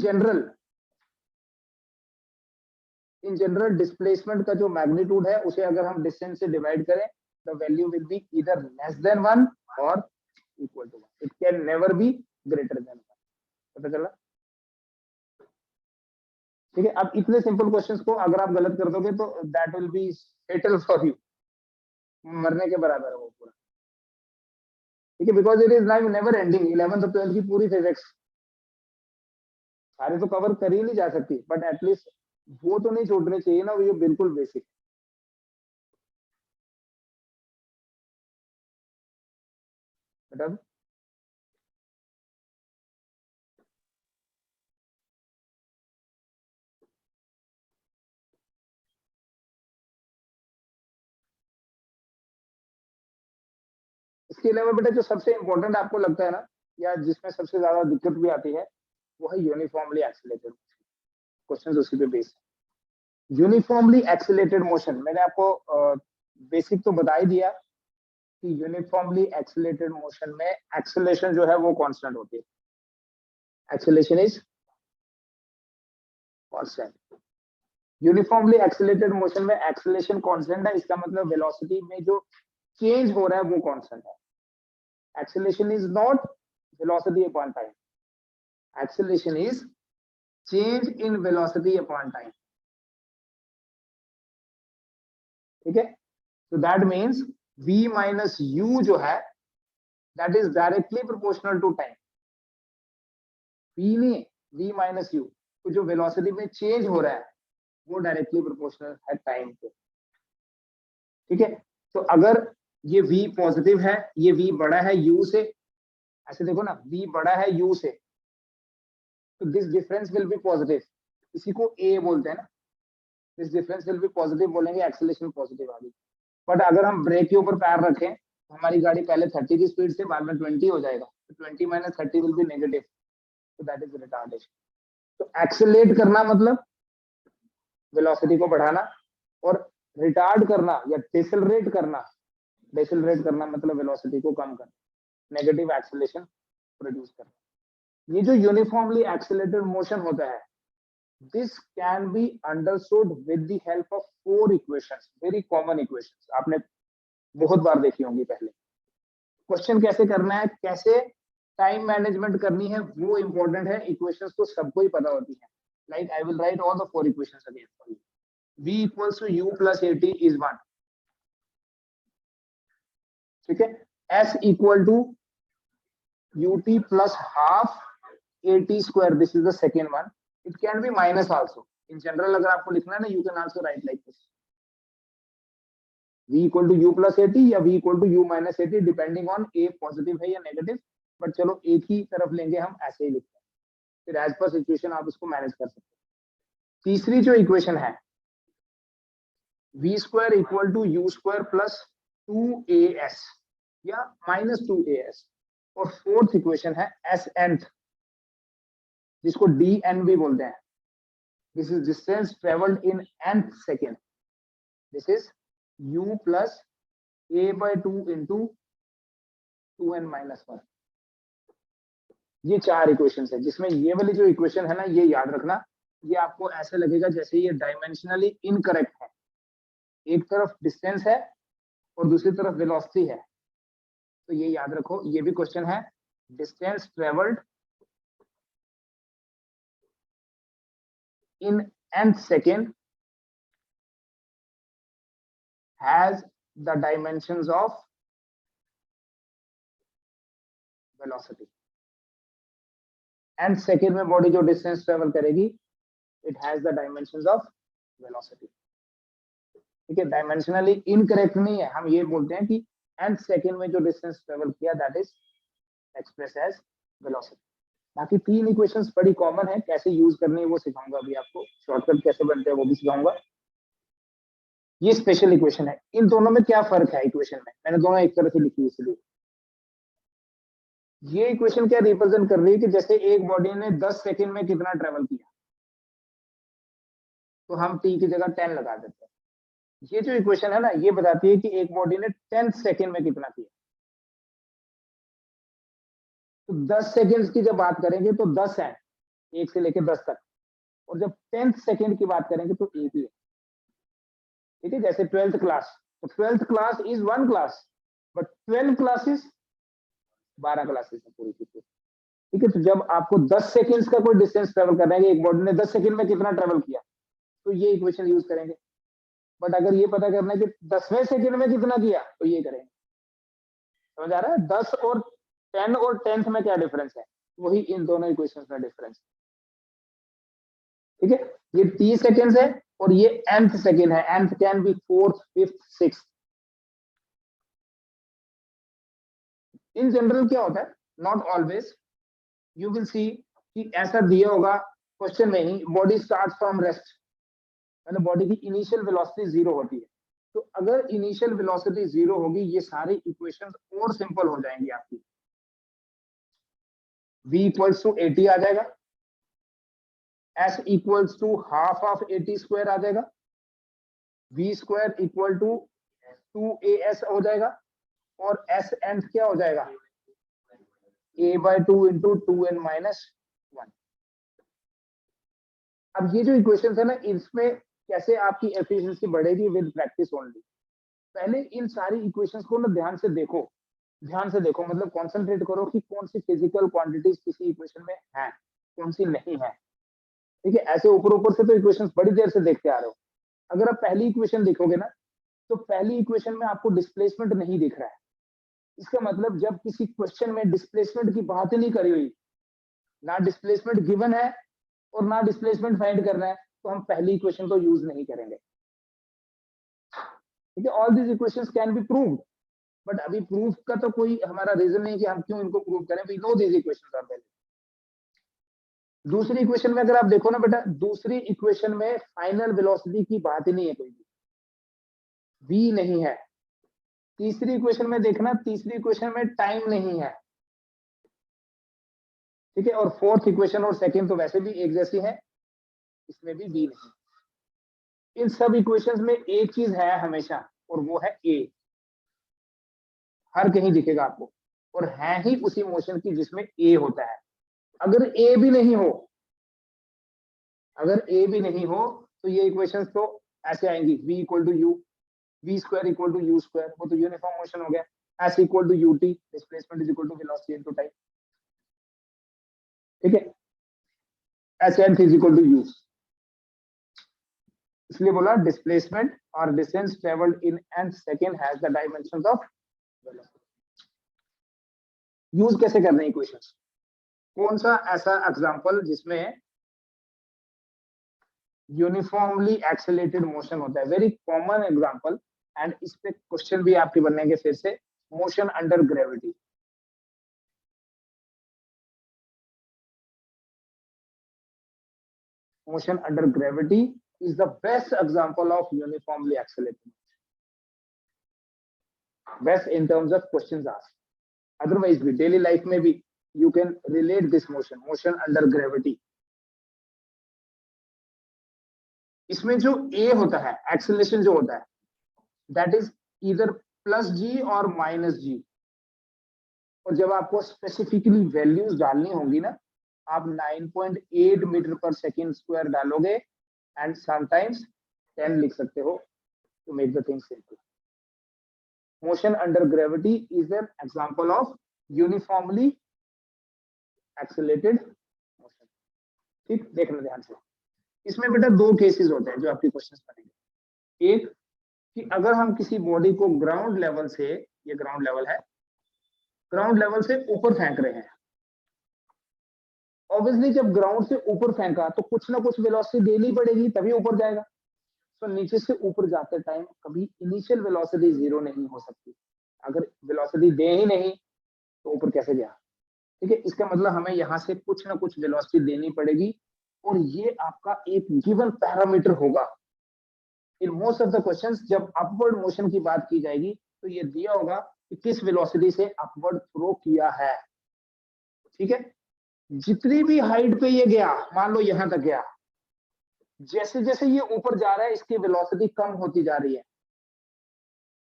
जनरल डिस्प्लेसमेंट का जो मैग्नीट्यूड है उसे अगर हम डिस्टेंस से डिवाइड करें, the value will be either less than 1 और equal to 1। It can never be greater than 1। पता चला? ठीक है, अब इतने सिंपल क्वेश्चंस को अगर आप गलत कर दोगे तो that will be fatal for you, मरने के बराबर है वो पूरा। ठीक है, because it is now never ending. 11th और 12th की पूरी फिजिक्स सारे तो कवर कर ही नहीं जा सकती, बट एटलीस्ट वो तो नहीं छूटने चाहिए ना, वो बिल्कुल बेसिक। बता दो इसके अलावा बेटा जो सबसे इंपॉर्टेंट आपको लगता है ना, या जिसमें सबसे ज्यादा दिक्कत भी आती है, वो है यूनिफॉर्मली एक्सीलरेटेड क्वेश्चन। उसी पे बेस यूनिफॉर्मली एक्सीलरेटेड मोशन, मैंने आपको बेसिक तो बता ही दिया कि यूनिफॉर्मली एक्सीलरेटेड मोशन में एक्सेलरेशन जो है वो कांस्टेंट होती है। Acceleration is constant. Uniformly accelerated motion में एक्सेलरेशन कांस्टेंट है, इसका मतलब वेलोसिटी में जो चेंज हो रहा है वो कांस्टेंट है। Acceleration is not velocity upon time, acceleration is change in velocity upon time. ठीक है, so that means v minus u जो है that is directly proportional to time। v नहीं, v minus u, तो जो वेलोसिटी में change हो रहा है वो डायरेक्टली प्रोपोर्शनल है टाइम के। ठीक है, तो अगर ये v पॉजिटिव है, ये v बड़ा है u से, ऐसे देखो ना, v बड़ा है u से, तो this difference will be positive, इसी को a बोलते हैं ना। This difference will be positive बोलेंगे, एक्सेलरेशन पॉजिटिव आ गई। बट अगर हम ब्रेक के ऊपर पैर रखें तो हमारी गाड़ी पहले 30 की स्पीड से बाद में 20 हो जाएगा, तो 20 माइनस 30 विल बी नेगेटिव, तो दैट इज रिटार्डेशन। तो एक्सेलरेट करना मतलब वेलोसिटी को बढ़ाना, और रिटार्ड करना या डिसेलरेट करना मतलब वेलोसिटी को कम करना, नेगेटिव एक्सेलरेशन प्रोड्यूस करना। ये जो यूनिफॉर्मली एक्सेलरेटेड मोशन होता है, this can be understood with the help of 4 equations, very common equations, आपने बहुत बार देखी होंगी पहले। क्वेश्चन कैसे करना है, कैसे टाइम मैनेजमेंट करनी है, वो इंपॉर्टेंट है। इक्वेशंस तो सबको ही पता होती है, like I will right all the 4 equations again for you. v equals to u plus at is 1। ठीक है, s equal to ut plus half at square, this is the second one। It can be minus also in general, अगर आपको लिखना है ना, you can also write like this, v equal to u plus at या v equal to u minus at, depending on a positive है या negative, but चलो एक ही तरफ लेंगे हम, ऐसे ही लिखते हैं, फिर एज पर सिचुएशन आप इसको मैनेज कर सकते हैं। तीसरी जो इक्वेशन है, v square equal to u square plus 2as या माइनस 2as, और फोर्थ इक्वेशन है s nth, जिसको dn भी बोलते हैं। This is distance travelled in nth second, this is u plus a by 2 into 2n minus 1। ये 4 equations है, जिसमें ये वाली जो इक्वेशन है ना, ये याद रखना, ये आपको ऐसे लगेगा जैसे ये डायमेंशनली इनकरेक्ट है, एक तरफ डिस्टेंस है और दूसरी तरफ वेलोसिटी है, तो ये याद रखो, ये भी क्वेश्चन है, distance travelled in nth second has the dimensions of velocity. nth second में बॉडी जो डिस्टेंस ट्रेवल करेगी, it has the dimensions of velocity. ठीक है, डायमेंशनली इनकरेक्ट नहीं है, हम ये बोलते हैं कि nth second में जो डिस्टेंस ट्रेवल किया that is expressed as velocity. बाकी तीन इक्वेशंस बड़ी कॉमन है, कैसे यूज करनी है वो सिखाऊंगा अभी आपको, शॉर्टकट कैसे बनते हैं वो भी सिखाऊंगा। ये स्पेशल इक्वेशन है, इन दोनों में क्या फर्क है इक्वेशन में, मैंने दोनों एक तरह से लिखी इसलिए। ये इक्वेशन क्या रिप्रेजेंट कर रही है कि जैसे एक बॉडी ने 10 सेकंड में कितना ट्रेवल किया, तो हम t की जगह 10 लगा देते हैं। ये जो इक्वेशन है ना, ये बताती है कि एक बॉडी ने 10 सेकंड में कितना किया। तो 10 सेकंड्स की जब बात करेंगे तो 10 है, 1 से लेकर 10 तक, और जब 10th सेकंड की बात करेंगे तो 1 ही है। ठीक है, जैसे 12th क्लास, तो 12th class is 1 class, but 12 classes 12 classes है पूरी की पूरी। ठीक है, तो जब आपको 10 सेकंड्स का कोई डिस्टेंस ट्रेवल करना है कि एक बॉडी ने 10 सेकंड में कितना ट्रेवल किया, तो ये इक्वेशन यूज करेंगे। बट अगर ये पता करना है कि 10वें सेकंड में कितना किया, तो ये करेंगे। समझ आ रहा है? 10 और 10 और 10th में क्या डिफरेंस है, वही इन दोनों इक्वेशंस में डिफरेंस है। ठीक है, ये 30 सेकंड्स है और ये nth सेकंड है, nth can be 4th, 5th, 6th। In general क्या होता है, not always, you will see कि ऐसा दिया होगा क्वेश्चन में ही, बॉडी स्टार्ट फ्रॉम रेस्ट, मतलब बॉडी की इनिशियल वेलोसिटी 0 होती है। तो अगर इनिशियल वेलोसिटी 0 होगी, ये सारी इक्वेशंस और सिंपल हो जाएंगी आपकी। v इक्वल्स टू 80 आ जाएगा, s equals to half of 80 square आ जाएगा, v square equal to 2as हो जाएगा, और s nth क्या हो जाएगा, a/2 इंटू 2n माइनस 1। अब ये जो इक्वेशंस है ना, इसमें कैसे आपकी एफिशिएंसी बढ़ेगी विद प्रैक्टिस ओनली। पहले इन सारी इक्वेशंस को ना ध्यान से देखो, ध्यान से देखो, मतलब कॉन्सेंट्रेट करो कि कौन सी फिजिकल क्वांटिटीज किसी इक्वेशन में है, कौन सी नहीं है। ठीक है, ऐसे ऊपर ऊपर से तो इक्वेशंस बड़ी देर से देखते आ रहे हो। अगर आप पहली इक्वेशन देखोगे ना, तो पहली इक्वेशन में आपको डिस्प्लेसमेंट नहीं दिख रहा है। इसका मतलब जब किसी क्वेश्चन में डिस्प्लेसमेंट की बात ही नहीं करी हुई, ना डिस्प्लेसमेंट गिवन है और ना डिस्प्लेसमेंट फाइंड करना है, तो हम पहली इक्वेशन को यूज नहीं करेंगे। ठीक है, all these equations can be proved, but अभी प्रूफ का तो कोई हमारा रीजन नहीं कि हम क्यों इनको प्रूव करें, we know these equations are valid. दूसरी इक्वेशन में अगर आप देखो ना बेटा, दूसरी इक्वेशन में फाइनल वेलोसिटी की बात ही नहीं है, कोई भी v नहीं है। तीसरी इक्वेशन में देखना, तीसरी इक्वेशन में टाइम नहीं है। ठीक है, और फोर्थ इक्वेशन और सेकंड तो वैसे भी एक जैसी है, इसमें भी v नहीं। इन सब इक्वेशंस में एक चीज है हमेशा, और वो है a, हर कहीं दिखेगा आपको, और है ही उसी मोशन की जिसमें a होता है। अगर a भी नहीं हो, अगर a भी नहीं हो, तो ये इक्वेशंस तो ऐसे आएंगी, v equal to u, v square equal to u square, वो तो यूनिफॉर्म मोशन हो गया, s equal to ut, displacement is equal to velocity into time. ठीक है, s nth is equal to u, इसलिए बोला डिस्प्लेसमेंट और distance travelled in nth second has the dimensions of velocity. Use कैसे करने equations, कौन सा ऐसा एग्जांपल जिसमें यूनिफॉर्मली एक्सेलरेटेड मोशन होता है, वेरी कॉमन एग्जांपल, एंड इस पे क्वेश्चन भी आपके बनेंगे फिर से, motion under gravity. Motion under gravity is the best example of uniformly accelerated motion, best in terms of questions asked. Otherwise भी daily life में भी you can relate this motion, motion under gravity. इसमें जो a होता है, acceleration जो होता है, that is either plus g और minus g, और जब आपको स्पेसिफिकली वैल्यूज डालनी होंगी ना, आप 9.8 मीटर पर सेकेंड स्क्वायर डालोगे एंड समटाइम्स 10 लिख सकते हो, to make the thing simple. Motion under gravity is an example of uniformly accelerated motion. ठीक, देखना ध्यान से। इसमें बेटा दो केसेस होते हैं जो आपके क्वेश्चंस बनेंगे। एक कि अगर हम किसी बॉडी को ग्राउंड लेवल से, ये ग्राउंड लेवल है, ग्राउंड लेवल से ऊपर फेंक रहे हैं। ऑब्वियसली जब ग्राउंड से ऊपर फेंका तो कुछ ना कुछ वेलोसिटी देनी पड़ेगी तभी ऊपर जाएगा। तो नीचे से ऊपर जाते टाइम कभी इनिशियल वेलोसिटी जीरो नहीं हो सकती। अगर वेलोसिटी दे ही नहीं तो ऊपर कैसे गया? ठीक है, इसका मतलब हमें यहाँ से कुछ ना कुछ वेलोसिटी देनी पड़ेगी और ये आपका एक गिवन पैरामीटर होगा। In most of the questions जब अपवर्ड मोशन की बात की जाएगी तो ये दिया होगा कि किस वेलोसिटी से अपवर्ड थ्रो किया है। ठीक है, जितनी भी हाइट पे ये गया, मान लो यहां तक गया, जैसे जैसे ये ऊपर जा रहा है इसकी वेलोसिटी कम होती जा रही है।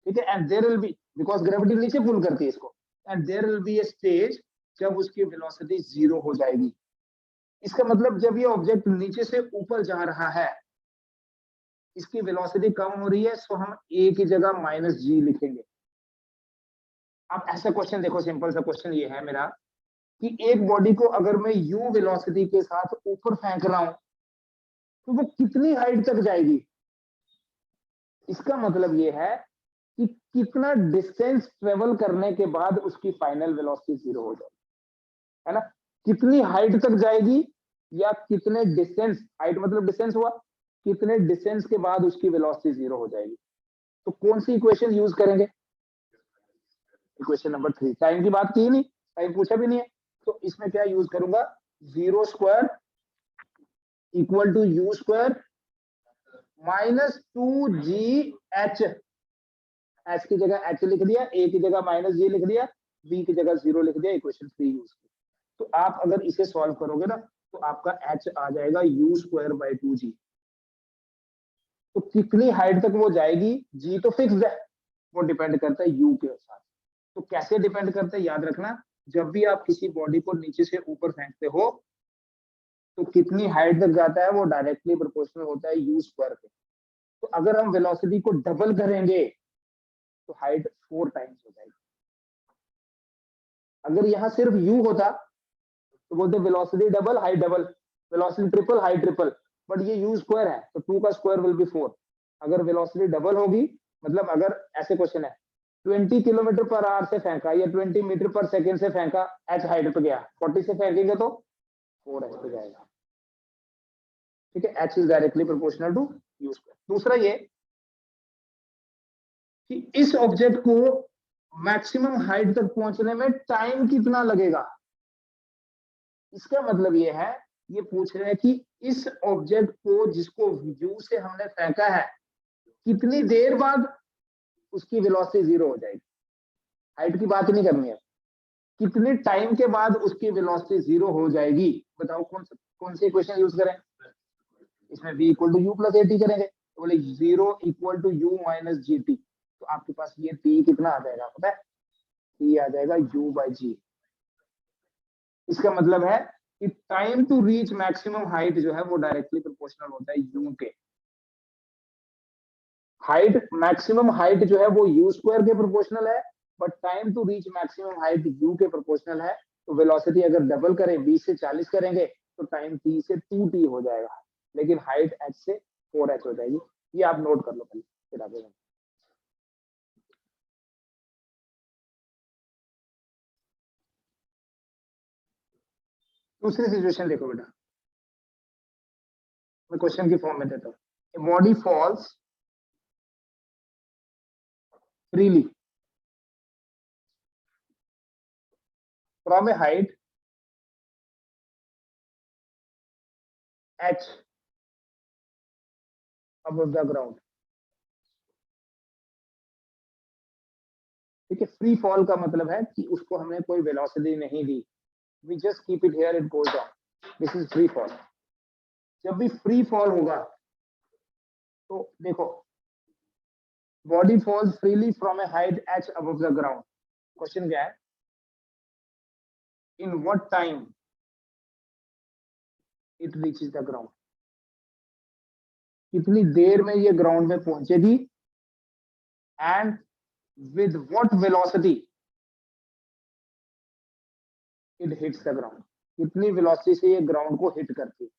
ठीक है, and there will be, because gravity नीचे पुल करती है इसको, and there will be a stage जब उसकी वेलोसिटी जीरो हो जाएगी। इसका मतलब जब ये ऑब्जेक्ट नीचे से ऊपर जा रहा है इसकी वेलोसिटी कम हो रही है, सो हम ए की जगह माइनस जी लिखेंगे। अब ऐसा क्वेश्चन देखो, सिंपल सा क्वेश्चन ये है मेरा कि एक बॉडी को अगर मैं u वेलोसिटी के साथ ऊपर फेंक रहा हूं तो वो कितनी हाइट तक जाएगी? इसका मतलब ये है कि कितना डिस्टेंस ट्रेवल करने के बाद उसकी फाइनल वेलोसिटी जीरो हो जाएगी, है ना? कितनी हाइट तक जाएगी या कितने डिस्टेंस, हाइट मतलब डिस्टेंस हुआ, कितने डिस्टेंस के बाद उसकी वेलोसिटी जीरो हो जाएगी। तो कौन सी इक्वेशन यूज करेंगे? Equation number 3। टाइम की बात की नहीं, टाइम पूछा भी नहीं है, तो इसमें क्या यूज करूंगा? Zero square equal to u square minus 2gh। H की जगह एच लिख दिया, ए की जगह माइनस जी लिख दिया, बी की जगह जीरो लिख दिया, इक्वेशन 3 यूज की। तो आप अगर इसे सॉल्व करोगे ना तो आपका एच आ जाएगा यू स्क्वायर बाई 2g। तो कितनी हाइट तक वो जाएगी, जी तो फिक्स्ड है, वो डिपेंड करता है यू के साथ। तो कैसे डिपेंड करता है, याद रखना, जब भी आप किसी बॉडी को नीचे से ऊपर फेंकते हो तो कितनी हाइट तक जाता है वो डायरेक्टली प्रोपोर्शनल होता है यू स्क्वायर के। तो अगर हम वेलोसिटी को डबल करेंगे तो हाइट 4 टाइम्स हो जाएगी। अगर यहाँ सिर्फ u होता तो बोलते velocity double height double, velocity triple height triple, but ये u स्क्वायर है तो 2 का स्क्वायर विल बी 4। अगर वेलोसिटी डबल होगी, मतलब अगर ऐसे क्वेश्चन है 20 किलोमीटर पर आवर से फेंका या 20 मीटर पर सेकेंड से फेंका, h हाइट पे गया, 40 से फेंकेंगे तो 4h पे जाएगा। ठीक है, h is directly proportional to u square. दूसरा ये कि इस ऑब्जेक्ट को मैक्सिमम हाइट तक पहुंचने में टाइम कितना लगेगा। इसका मतलब ये है, ये पूछ रहे हैं कि इस ऑब्जेक्ट को जिसको u से हमने फेंका है कितनी देर बाद उसकी वेलोसिटी जीरो हो जाएगी। हाइट की बात नहीं करनी है, कितने टाइम के बाद उसकी वेलोसिटी जीरो हो जाएगी। बताओ कौन सी इक्वेशन यूज करें? इसमें v equal to u plus a t करेंगे, तो बोले 0 equal to u minus g t. तो आपके पास ये t कितना आ जाएगा पता है? t आ जाएगा u बाई जी। इसका मतलब है कि time to reach maximum height जो है वो डायरेक्टली प्रोपोर्शनल होता है u के। हाइट, मैक्सिमम हाइट जो है वो u स्क्वायर के प्रोपोर्शनल है, but time to reach maximum height u के प्रोपोर्शनल है। तो वेलोसिटी अगर डबल करें 20 से 40 करेंगे तो टाइम t से 2t हो जाएगा, लेकिन हाइट h से 4h हो जाएगी। ये आप नोट कर लो पहले, फिर आगे। दूसरी सिचुएशन देखो बेटा, मैं क्वेश्चन की फॉर्म में देता हूँ। Body falls freely from a height h above the ground। ठीक है, फ्री फॉल का मतलब है कि उसको हमने कोई वेलोसिटी नहीं दी, we just keep it here, it goes down, this is free fall. जब भी फ्री फॉल होगा तो देखो, body falls freely from a height h above the ground। Question क्या है? In what time it reaches the ground. कितनी देर में ये ग्राउंड में पहुंचेगी and with what velocity it hits the ground, कितनी velocity से ये ground को hit करती है.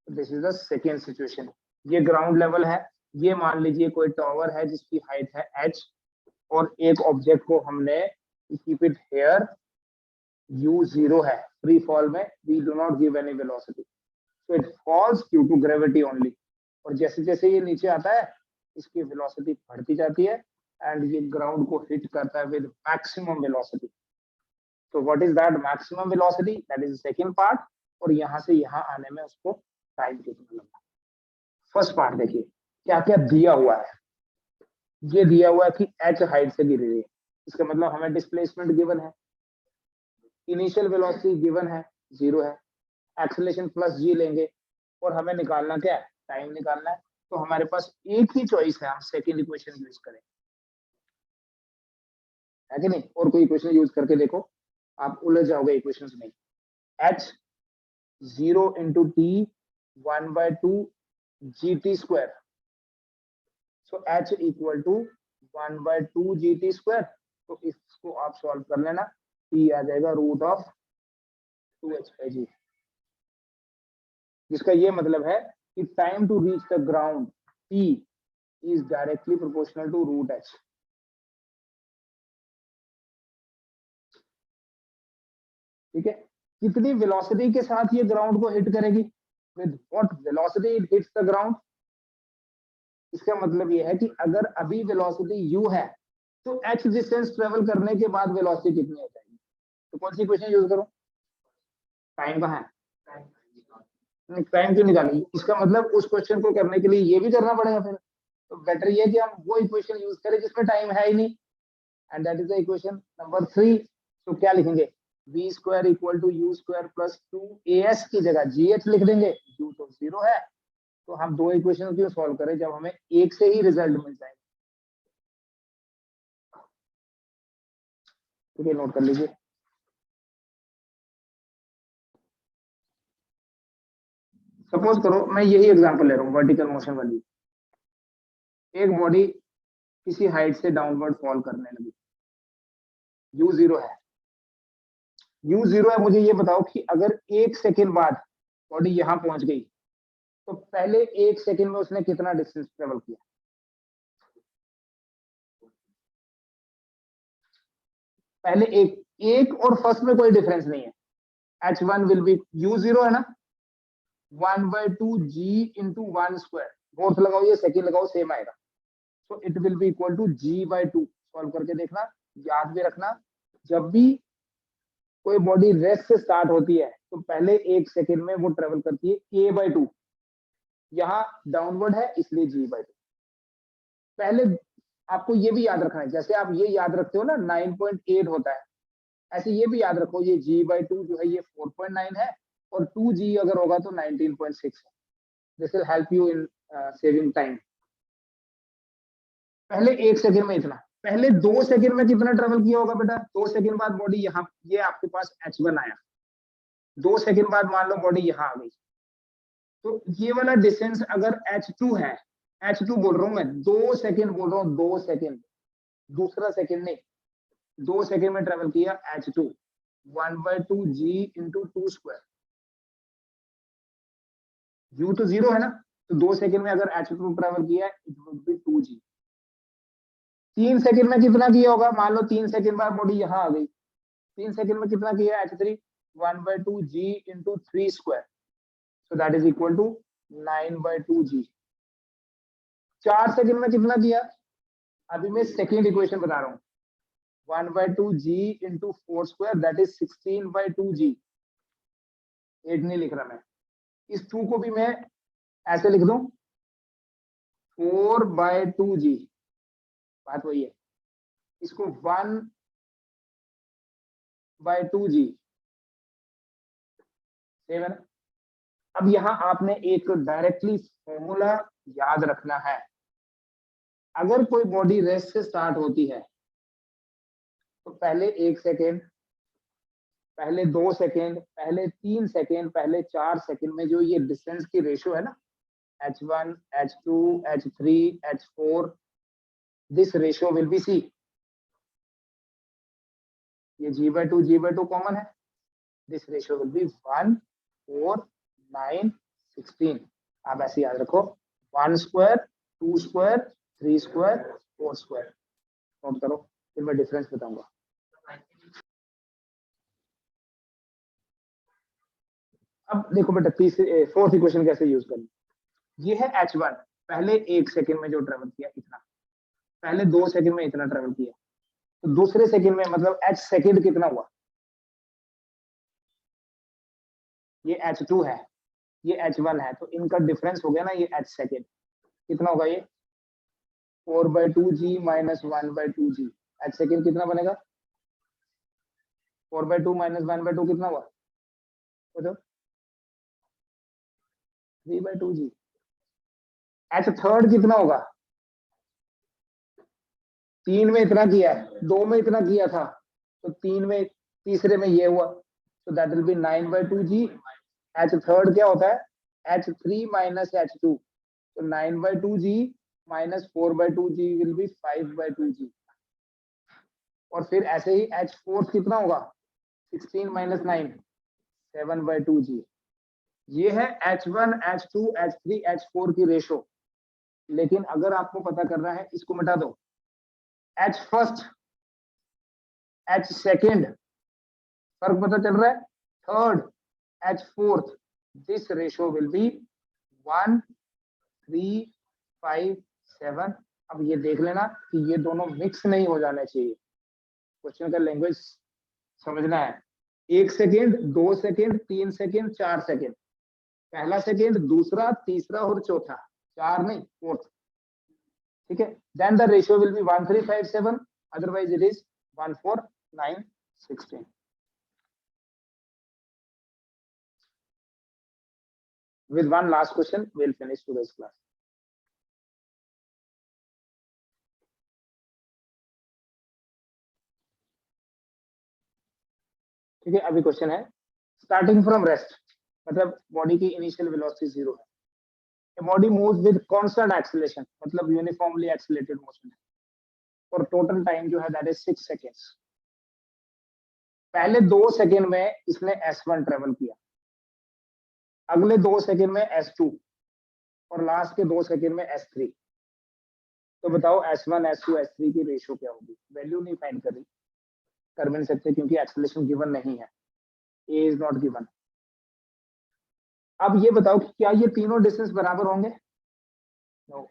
This is the second situation. ये ग्राउंड लेवल है, ये मान लीजिए कोई टावर है जिसकी हाइट है h और एक ऑब्जेक्ट को हमने कीप इट हियर u0 है, फ्री फॉल में we do not give any velocity, so it falls due to gravity only. और जैसे जैसे ये नीचे आता है इसकी वेलोसिटी बढ़ती जाती है एंड ये ग्राउंड को हिट करता है विद मैक्सिमम वेलोसिटी. तो what is that maximum velocity, that is the second part. और यहां से यहां आने में उसको टाइम कितना लगा. फर्स्ट पार्ट देखिए क्या क्या दिया हुआ है. ये दिया हुआ है कि h हाइट से गिर रही है, इसका मतलब हमें डिस्प्लेसमेंट गिवन है, इनिशियल वेलोसिटी गिवन है 0 है, एक्सेलरेशन प्लस g लेंगे और हमें निकालना क्या है, टाइम निकालना है. तो हमारे पास एक ही चॉइस है, हम सेकंड इक्वेशन यूज करें, है कि नहीं. और कोई इक्वेशन यूज करके देखो आप उलझ जाओगे इक्वेशंस में. h 0 into t 1/2 gt square. So h equal to 1/2 gt square. तो इसको आप सॉल्व कर लेना, t आ जाएगा रूट ऑफ 2h/g, जिसका ये मतलब है कि time to reach the ground t is directly proportional to root h. ठीक है, कितनी वेलोसिटी के साथ ये ग्राउंड को हिट करेगी, with what velocity it hits the ground. इसका मतलब ये है कि अगर अभी वेलोसिटी u है तो h डिस्टेंस ट्रेवल करने के बाद वेलोसिटी कितनी हो जाएगी. तो कौन सी इक्वेशन यूज करूं, टाइम कहाँ है, टाइम क्यों निकालेंगे. इसका मतलब उस क्वेश्चन को करने के लिए ये भी करना पड़ेगा फिर. तो बेटर ये कि हम वो इक्वेशन यूज करें जिसमें टाइम है ही नहीं, and that is the equation number 3. तो क्या लिखेंगे, v square equal to u square plus 2as की जगह gh लिख देंगे, u तो 0 है. तो हम दो इक्वेशन क्यों सॉल्व करें जब हमें एक से ही रिजल्ट मिल जाएगा. ठीक है, नोट कर लीजिए. सपोज करो मैं यही एग्जांपल ले रहा हूँ वर्टिकल मोशन वाली. एक बॉडी किसी हाइट से डाउनवर्ड फॉल करने लगी, u0 है, u0 है. मुझे ये बताओ कि अगर एक सेकेंड बाद बॉडी यहां पहुंच गई तो पहले एक सेकेंड में उसने कितना डिस्टेंस ट्रेवल किया. पहले एक और फर्स्ट में कोई डिफरेंस नहीं है. h1 विल बी u0 है ना, 1/2 g into 1 स्क्वायर. फोर्थ लगाओ या सेकेंड लगाओ सेम आएगा. So it will be equal to g/2. Solve करके देखना, याद भी रखना जब भी कोई बॉडी रेस्ट से स्टार्ट होती है तो पहले एक सेकेंड में वो ट्रेवल करती है k/2. यहाँ डाउनवर्ड है इसलिए g/2. पहले आपको ये भी याद रखना है, जैसे आप ये याद रखते हो ना 9.8 होता है, ऐसे ये भी याद रखो ये g/2 जो है ये 4.9 है और 2g अगर होगा तो 19.6 है. This will help you in saving time. पहले एक सेकेंड में इतना, पहले 2 सेकेंड में कितना ट्रेवल किया होगा बेटा. 2 सेकेंड बाद बॉडी यहाँ, ये आपके पास h1 आया, 2 सेकेंड बाद मान लो बॉडी यहाँ आ गई, तो ये वाला डिस्टेंस अगर h2 है, h2 बोल रहा हूं मैं, 2 सेकेंड बोल रहा हूँ, 2 सेकेंड, दूसरा सेकेंड नहीं, 2 सेकेंड में ट्रेवल किया h2, 1/2 g into 2 square. u तो 0 है ना, तो 2 सेकेंड में अगर h2 ट्रेवल किया it would be 2g. 3 second में कितना किया होगा, मान लो 3 सेकेंड बाद बॉडी यहाँ आ गई, 3 सेकेंड में कितना किया h3, 1/2 g into 3 square. So that is equal to 9/2 g. 4 second में कितना किया, अभी मैं सेकेंड इक्वेशन बता रहा हूँ, 1/2 g into 4 square that is 16/2 g. 8 नहीं लिख रहा मैं, इस 2 को भी मैं ऐसे लिख दूं 4/2 g. बात वही है, इसको 1/2 g सेम है ना. अब यहां आपने एक डायरेक्टली फॉर्मूला याद रखना है. अगर कोई बॉडी रेस्ट से स्टार्ट होती है तो पहले 1 सेकेंड, पहले 2 सेकेंड, पहले 3 सेकेंड, पहले 4 सेकेंड में जो ये डिस्टेंस की रेशियो है ना, H1, H2, H3, H4. This ratio will be C. ये G/2 कॉमन है. This ratio will be 1, 4, 9, 16. आप ऐसे याद रखो, 1 square, 2 square, 3 square, 4 square. Note करो, फिर मैं डिफरेंस बताऊंगा. अब देखो बेटा, फोर्थ इक्वेशन कैसे यूज करनी. ये है H1, पहले 1 सेकंड में जो ट्रेवल किया इतना, पहले 2 सेकंड में इतना ट्रेवल किया, तो दूसरे सेकंड में मतलब H सेकंड कितना हुआ. ये H2 है, ये H1 है, तो इनका डिफरेंस हो गया ना, ये H सेकंड कितना होगा. ये 4/2g minus 1/2g. H second कितना बनेगा. 4/2 माइनस 1/2 कितना हुआ. तो 3/2g. H थर्ड कितना होगा. 3 में इतना किया है, 2 में इतना किया था, तो 3 में तीसरे में ये हुआ, तो that will B 9/2g. H third क्या होता है. H3 माइनस H2, तो 9/2g minus 4/2g will be 5/2g. और फिर ऐसे ही H फोर्थ कितना होगा. 16 माइनस 9, 7/2g. ये है H1, H2, H3, H4 की रेशो. लेकिन अगर आपको पता करना है, इसको मिटा दो. H फर्स्ट, H सेकंड, फर्क पता चल रहा है. Third, H fourth. This ratio will be 1, 3, 5, 7. अब ये देख लेना कि ये दोनों मिक्स नहीं हो जाने चाहिए. क्वेश्चन का लैंग्वेज समझना है. 1 सेकेंड, 2 सेकेंड, 3 सेकेंड, 4 सेकेंड. पहला सेकेंड, दूसरा, तीसरा और चौथा. 4 नहीं, फोर्थ. ठीक है. Then the ratio will be 1, 3, 5, 7. Otherwise it is 1, 4, 9, 16. With one last question, we'll finish today's class. ठीक है. अभी क्वेश्चन है, स्टार्टिंग फ्रॉम रेस्ट, मतलब बॉडी की इनिशियल वेलोसिटी 0 है. Body moves with constant acceleration, मतलब यूनिफॉर्मली एक्सेलरेटेड मोशन है. और टोटल टाइम जो है दैट इज 6 सेकेंड्स. पहले 2 सेकेंड में इसने S1 ट्रेवल किया, अगले 2 सेकेंड में S2 और लास्ट के 2 सेकेंड में S3. तो बताओ S1, S2, S3 की रेशियो क्या होगी. वैल्यू नहीं फाइंड कर भी नहीं सकते क्योंकि एक्सेलरेशन गिवन नहीं है. A is not given. अब ये बताओ कि क्या ये तीनों डिस्टेंस बराबर होंगे. नो,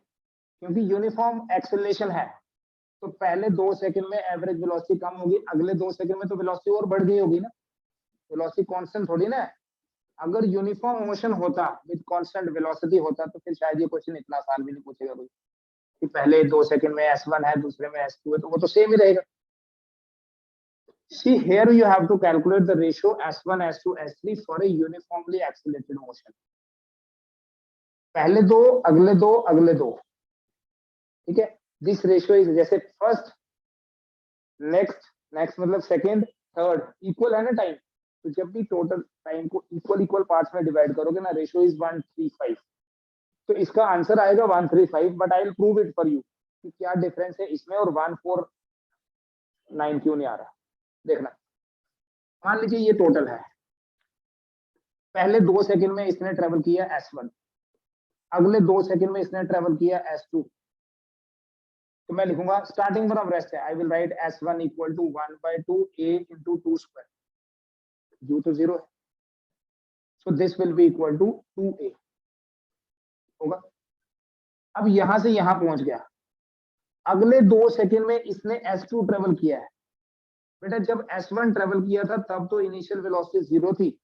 क्योंकि यूनिफॉर्म एक्सेलरेशन है, तो पहले 2 सेकंड में एवरेज वेलोसिटी कम होगी, अगले 2 सेकंड में तो वेलोसिटी और बढ़ गई होगी ना. वेलोसिटी कांस्टेंट थोड़ी ना है. अगर यूनिफॉर्म मोशन होता विद कांस्टेंट वेलोसिटी होता, तो फिर शायद ये क्वेश्चन इतना आसान भी नहीं पूछेगा कोई कि पहले 2 सेकंड में S1 है, दूसरे में S2 है, तो वो तो सेम ही रहेगा. See, here you have to calculate the ratio S1, S2, S3 for a uniformly accelerated motion. पहले 2, अगले 2, अगले 2. ठीक है. दिस रेशियो इज जैसे फर्स्ट, नेक्स्ट, नेक्स्ट मतलब सेकंड, थर्ड, इक्वल है ना टाइम. तो जब भी टोटल टाइम को इक्वल पार्ट्स में डिवाइड करोगे ना, रेशियो इज 1:3:5. तो इसका आंसर आएगा 1:3:5. But I will prove it for you कि क्या डिफरेंस है इसमें और 1:4:9 क्यों नहीं आ रहा. देखना, मान लीजिए ये टोटल है. पहले 2 सेकंड में इसने ट्रेवल किया S1, अगले 2 सेकंड में इसने ट्रेवल किया S2. तो मैं लिखूंगा स्टार्टिंग फ्रॉम रेस्ट है, I will write S1 equal to 1/2 A into 2 square. U तो 0 है, so this will be equal to 2A होगा. अब यहां से यहां पहुंच गया, अगले 2 सेकंड में इसने S2 ट्रेवल किया है. बेटा जब S1 ट्रेवल किया था तब तो इनिशियल वेलोसिटी 0 थी.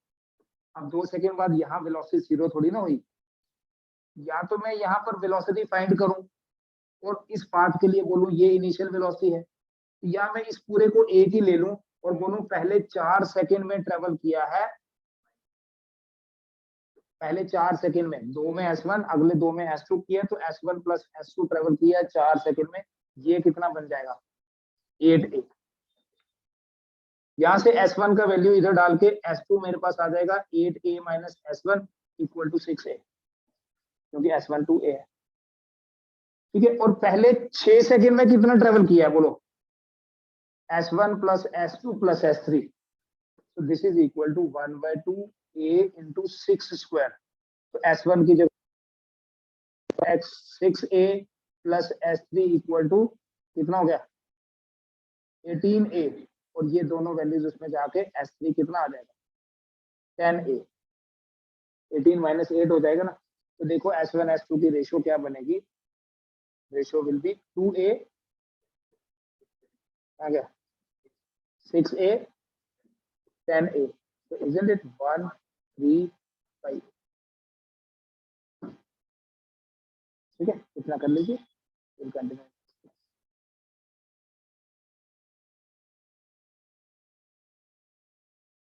अब 2 सेकंड बाद यहाँ वेलोसिटी 0 थोड़ी ना हुई. या तो मैं यहाँ पर वेलोसिटी फाइंड करूं और इस पाथ के लिए बोलूं ये इनिशियल वेलोसिटी है, या मैं इस पूरे को एक ही ले लूं और बोलूं पहले 4 सेकंड में ट्रेवल किया है, पहले 4 सेकंड में 2 में S1, अगले 2 में S2 किया, तो S1 प्लस S2 ट्रेवल किया 4 सेकंड में. ये कितना बन जाएगा 8A. यहां से S1 का वैल्यू इधर डाल के S2 मेरे पास आ जाएगा 8A minus S1 equal to 6A. क्योंकि S1 to A है, ठीक है। और पहले 6 सेकंड में कितना ट्रेवल किया है बोलो, S1 plus S2 plus S3, so this is equal to 1/2 A into 6 square। तो S1 की जगह x6A plus S3 equal to कितना हो गया 18A, और ये दोनों वैल्यूज उसमें जाके S3 कितना आ जाएगा 10A, 18 minus 8 हो जाएगा ना। तो देखो S1 S2 की रेशियो क्या बनेगी, रेशियो विल बी 2A आ गया 6A 10A, so isn't it 1 3 5, ठीक है, इतना कर लीजिए, फिर कंटिन्यू।